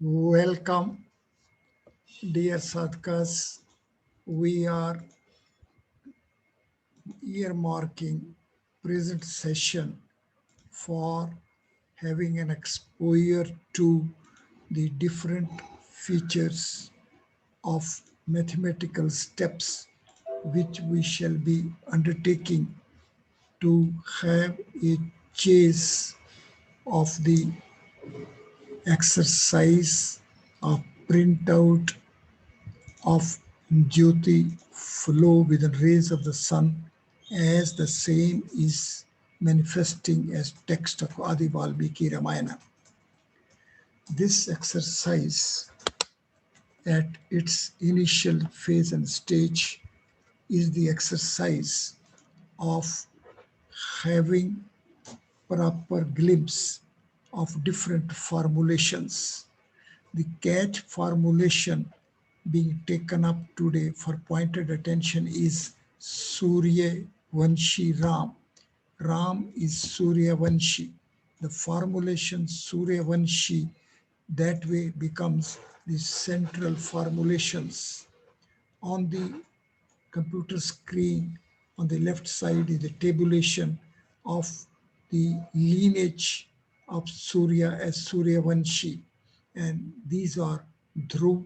Welcome, dear sadhkas. We are earmarking present session for having an exposure to the different features of mathematical steps which we shall be undertaking to have a chase of the exercise of printout of jyotiflow with the rays of the sun, as the same is manifesting as text of Adi Valmiki Ramayana. This exercise at its initial phase and stage is the exercise of having proper glimpse of different formulations. The cat formulation being taken up today for pointed attention is Suryavanshi Ram. Ram is Suryavanshi. The formulation Suryavanshi that way becomes the central formulations. On the computer screen on the left side is the tabulation of the lineage of Surya as Suryavanshi, and these are Dhruv,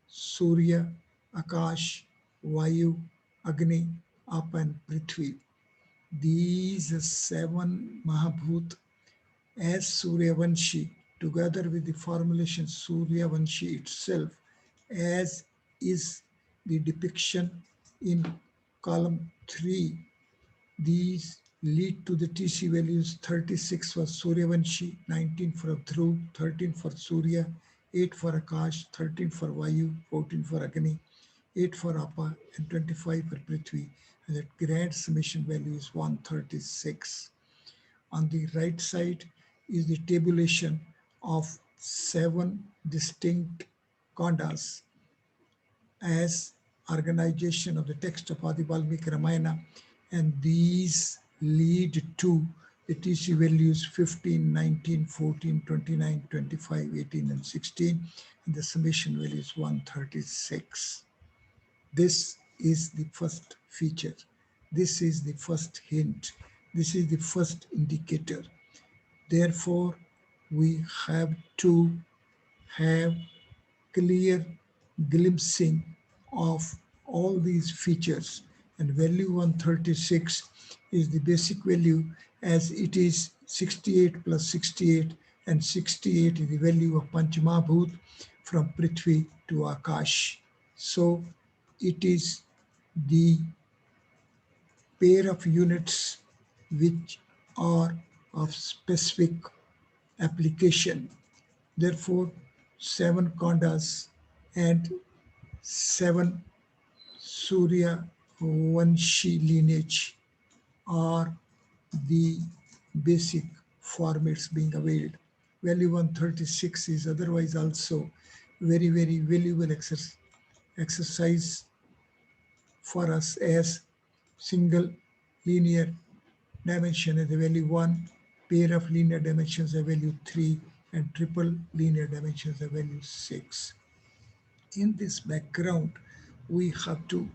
Surya, Akash, Vayu, Agni, Up and Prithvi. These seven mahabhut as Suryavanshi, together with the formulation Suryavanshi itself, as is the depiction in column 3. These lead to the TC values 36 for Suryavanshi, 19 for Dhruv, 13 for Surya, 8 for Akash, 13 for Vayu, 14 for Agni, 8 for Apa, and 25 for Prithvi. And that grand summation value is 136. On the right side is the tabulation of 7 distinct kandas as organization of the text of Aadi Valmiki Ramayana, and these lead to the TC values 15, 19, 14, 29, 25, 18, and 16, and the summation value is 136. This is the first feature. This is the first hint. This is the first indicator. Therefore, we have to have clear glimpsing of all these features, and value 136 is the basic value, as it is 68 plus 68, and 68 is the value of Panchamahabhut from Prithvi to Akash. So it is the pair of units which are of specific application. Therefore, 7 kandas and 7 Surya Vanshi lineage are the basic formats being availed. Value 136 is otherwise also very, very valuable exercise for us, as single linear dimension is the value 1, pair of linear dimensions a value 3, and triple linear dimensions a value 6. In this background, we have to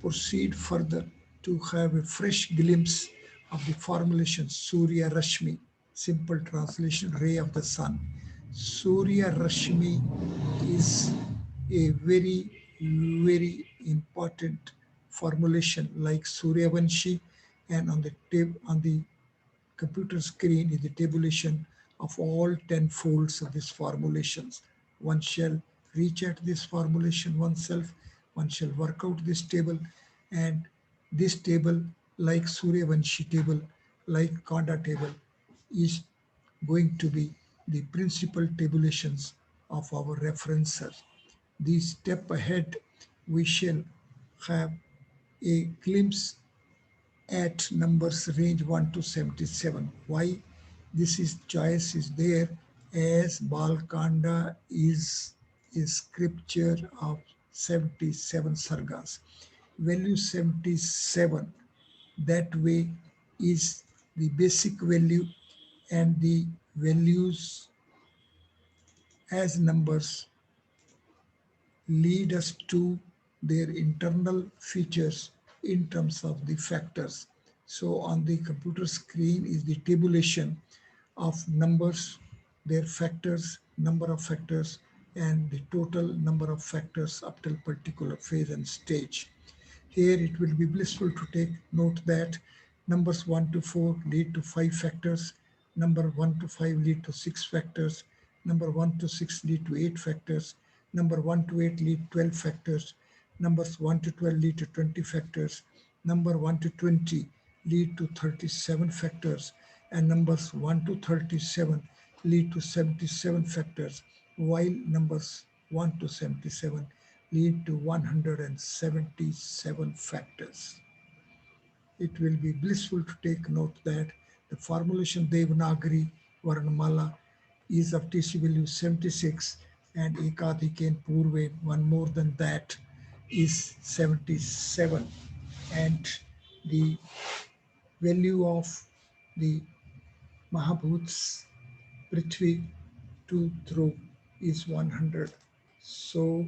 proceed further to have a fresh glimpse of the formulation Surya Rashmi, simple translation, ray of the sun. Surya Rashmi is a very, very important formulation like Suryavanshi, and on the computer screen is the tabulation of all 10 folds of these formulations. One shall reach at this formulation oneself, one shall work out this table, and this table, like Suryavanshi table, like Kanda table, is going to be the principal tabulations of our references. The step ahead, we shall have a glimpse at numbers range 1 to 77. Why this is choice is there, as Bala Kanda is a scripture of 77 sargas. Value 77, that way is the basic value, and the values as numbers lead us to their internal features in terms of the factors. So on the computer screen is the tabulation of numbers, their factors, number of factors, and the total number of factors up till particular phase and stage. Here it will be blissful to take note that numbers 1 to 4 lead to 5 factors, number 1 to 5 lead to 6 factors, number 1 to 6 lead to 8 factors, number 1 to 8 lead 12 factors, numbers 1 to 12 lead to 20 factors, number 1 to 20 lead to 37 factors, and numbers 1 to 37 lead to 77 factors, while numbers 1 to 77 lead to 177 factors. It will be blissful to take note that the formulation Devanagari Varnamala is of TC value 76 and Ekadhiken Purve, one more than that, is 77. And the value of the mahabhuts Prithvi to Dhruv is 100. So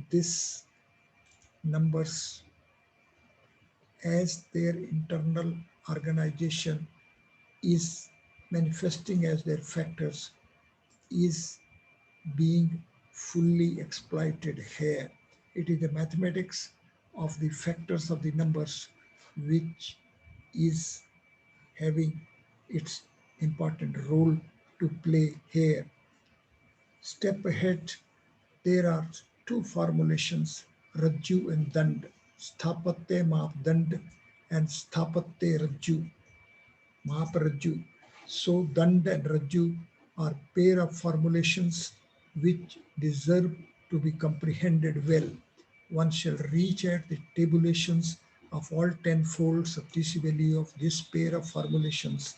this numbers as their internal organization is manifesting as their factors is being fully exploited here. It is the mathematics of the factors of the numbers which is having its important role to play here. Step ahead, there are two formulations, Rajju and Dand, Sthapatya Mapdand and Sthapatya Rajju, Mahaparajju. So Dand and Rajju are pair of formulations which deserve to be comprehended well. One shall reach at the tabulations of all 10 folds of TC value of this pair of formulations,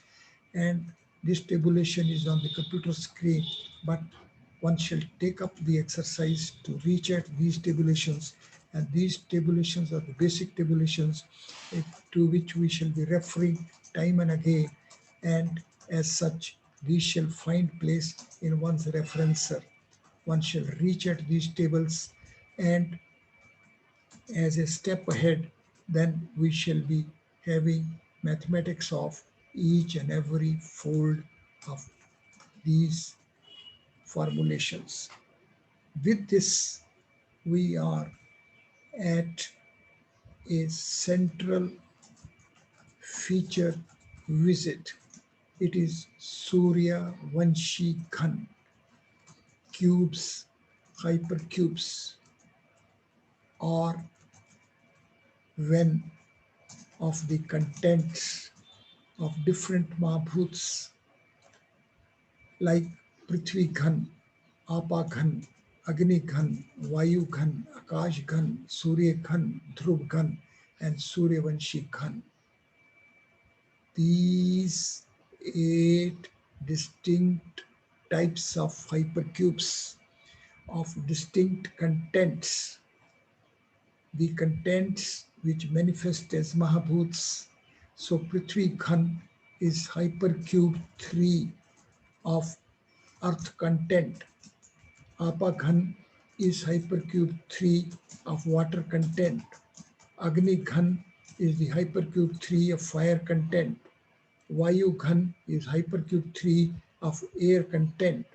and this tabulation is on the computer screen, but one shall take up the exercise to reach at these tabulations, and these tabulations are the basic tabulations to which we shall be referring time and again, and as such these shall find place in one's referencer. One shall reach at these tables, and as a step ahead, then we shall be having mathematics of each and every fold of these formulations. With this, we are at a central feature visit. It is Suryavanshi Ram, cubes, hypercubes, or when of the contents of different mahabhuts like Prithvi Ghan, Apa Ghan, Agni Ghan, Vayu Ghan, Akash Ghan, Surya Ghan, Dhruv Ghan, and Suryavanshi Ghan. These 8 distinct types of hypercubes of distinct contents, the contents which manifest as mahabhuts. So Prithvi Ghan is hypercube 3 of earth content. Apaghan is hypercube 3 of water content. Agni Ghan is the hypercube 3 of fire content. Vayu Ghan is hypercube 3 of air content.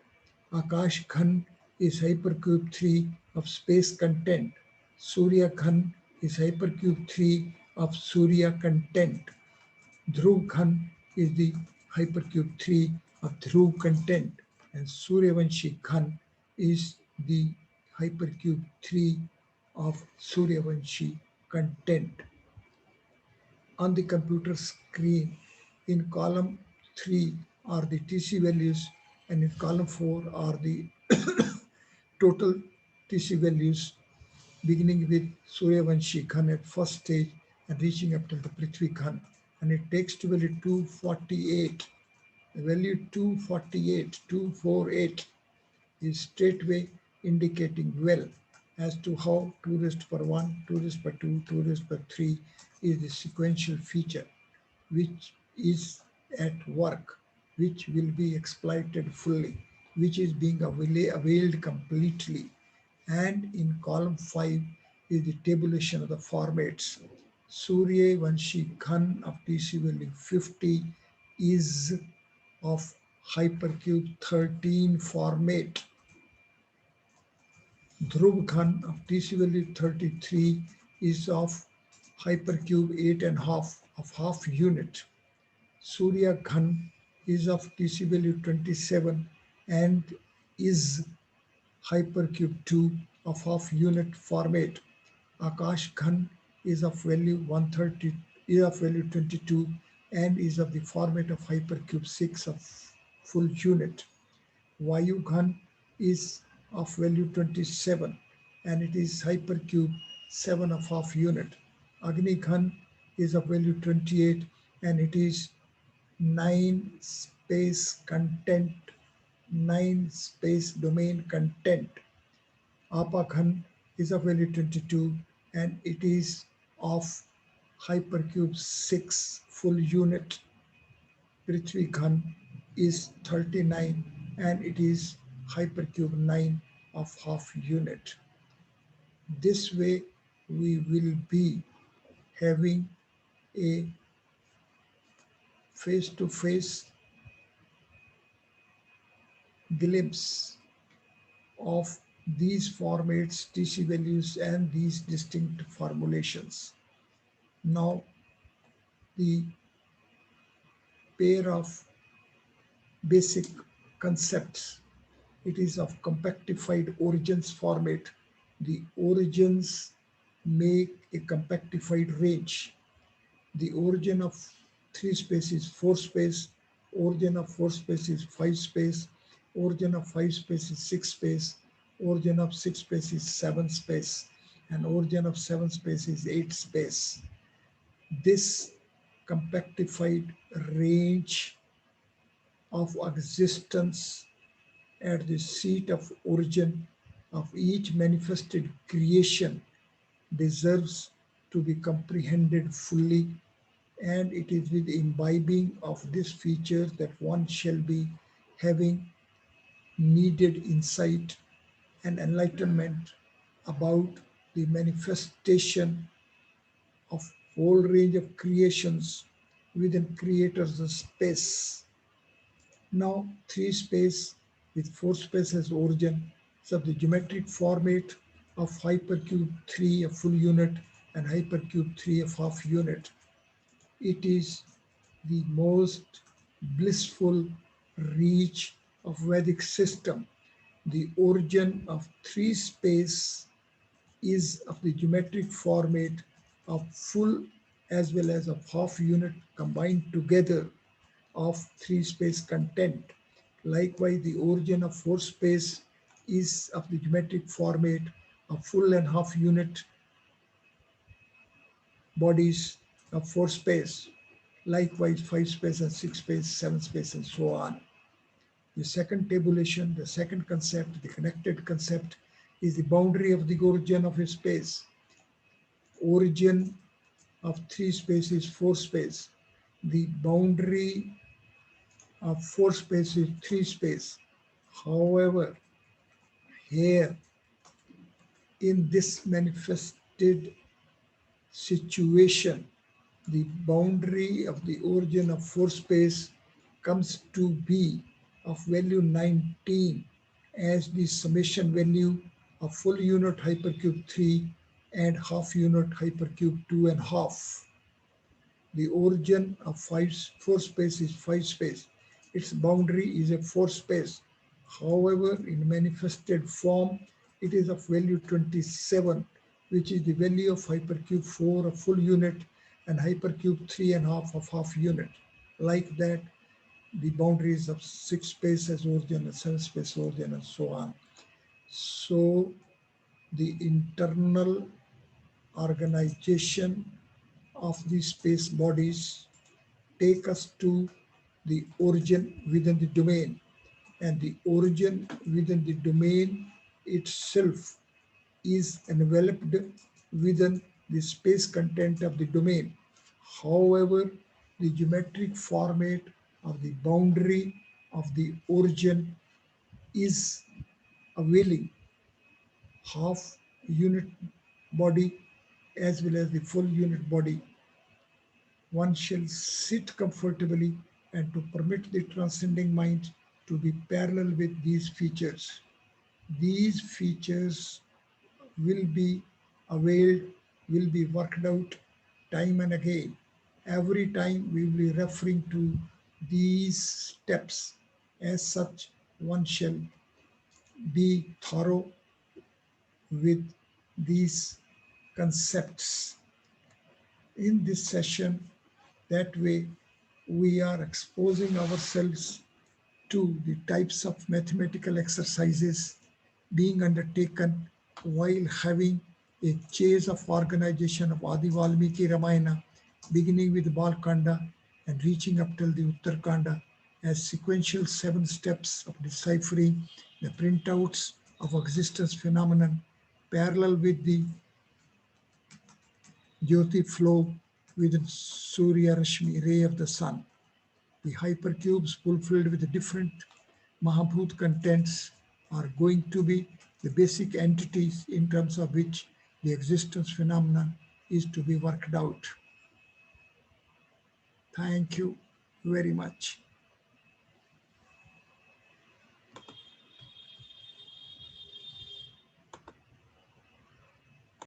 Akash Ghan is hypercube 3 of space content. Surya Ghan is hypercube 3 of Surya content. Dhruv Ghan is the hypercube 3 of Dhruv content, and Suryavanshi Ghan is the hypercube 3 of Suryavanshi content. On the computer screen, in column 3 are the TC values, and in column 4 are the total TC values, beginning with Suryavanshi Khan at first stage and reaching up to the Prithvi Khan. And it takes to value 248. The value 248, 248 is straightway indicating well as to how 2 raised per 1, 2 raised per 2, 2 raised per 3 is the sequential feature which is at work, which will be exploited fully. which is being availed completely. And in column 5 is the tabulation of the formats. Suryavanshi Khan of TC value 50 is of hypercube 13 format. Dhruv Khan of TC value 33 is of hypercube 8.5 of half unit. Surya Khan is of TC value 27 and is hypercube 2 of half unit format. Akash Khan is of value 130, is of value 22 and is of the format of hypercube 6 of full unit. Vayu Ghan is of value 27 and it is hypercube 7 of half unit. Agni Ghan is of value 28 and it is 9 space content, 9 space domain content. Apa Ghan is of value 22 and it is of hypercube 6 full unit. Prithvi Ghan is 39 and it is hypercube 9 of half unit. This way we will be having a face-to-face glimpse of these formats, TC values and these distinct formulations. Now the pair of basic concepts. It is of compactified origins format. The origins make a compactified range. The origin of 3 space is 4 space, origin of 4 space is 5 space, origin of 5 space is 6 space, origin of 6 space is 7 space, and origin of 7 space is 8 space. This compactified range of existence at the seat of origin of each manifested creation deserves to be comprehended fully, and it is with imbibing of this feature that one shall be having needed insight and enlightenment about the manifestation of whole range of creations within creator's space. Now 3 space with 4 space as origin is of the geometric format of hypercube 3 a full unit and hypercube 3 of half unit. It is the most blissful reach of Vedic system. The origin of 3 space is of the geometric format of full as well as of half unit combined together of 3 space content. Likewise, the origin of 4 space is of the geometric format of full and half unit bodies of 4 space. Likewise, 5 space and 6 space, 7 space, and so on. The second tabulation, the second concept, the connected concept, is the boundary of the origin of a space. Origin of 3 space is 4 space. The boundary of 4 space is 3 space. However, here in this manifested situation, the boundary of the origin of 4 space comes to be of value 19 as the summation value of full unit hypercube 3 and half unit hypercube 2.5. The origin of 4 space is 5 space. Its boundary is a 4 space. However, in manifested form, it is of value 27, which is the value of hypercube 4 of full unit and hypercube 3.5 of half unit. Like that, the boundaries of 6 space as origin and 7 space origin and so on. So the internal organization of the space bodies take us to the origin within the domain, and the origin within the domain itself is enveloped within the space content of the domain. However, the geometric format of the boundary of the origin is availing half unit body as well as the full unit body. One shall sit comfortably and to permit the transcending mind to be parallel with these features. These features will be availed, will be worked out time and again. Every time we will be referring to these steps. As such, one shall be thorough with these concepts in this session. That way, we are exposing ourselves to the types of mathematical exercises being undertaken while having a chase of organization of Adi Valmiki Ramayana, beginning with Bala Kanda and reaching up till the Uttar Kanda as sequential 7 steps of deciphering the printouts of existence phenomenon parallel with the jyotiflow within Surya Rashmi ray of the sun. The hypercubes fulfilled with different mahabhut contents are going to be the basic entities in terms of which the existence phenomenon is to be worked out. Thank you very much.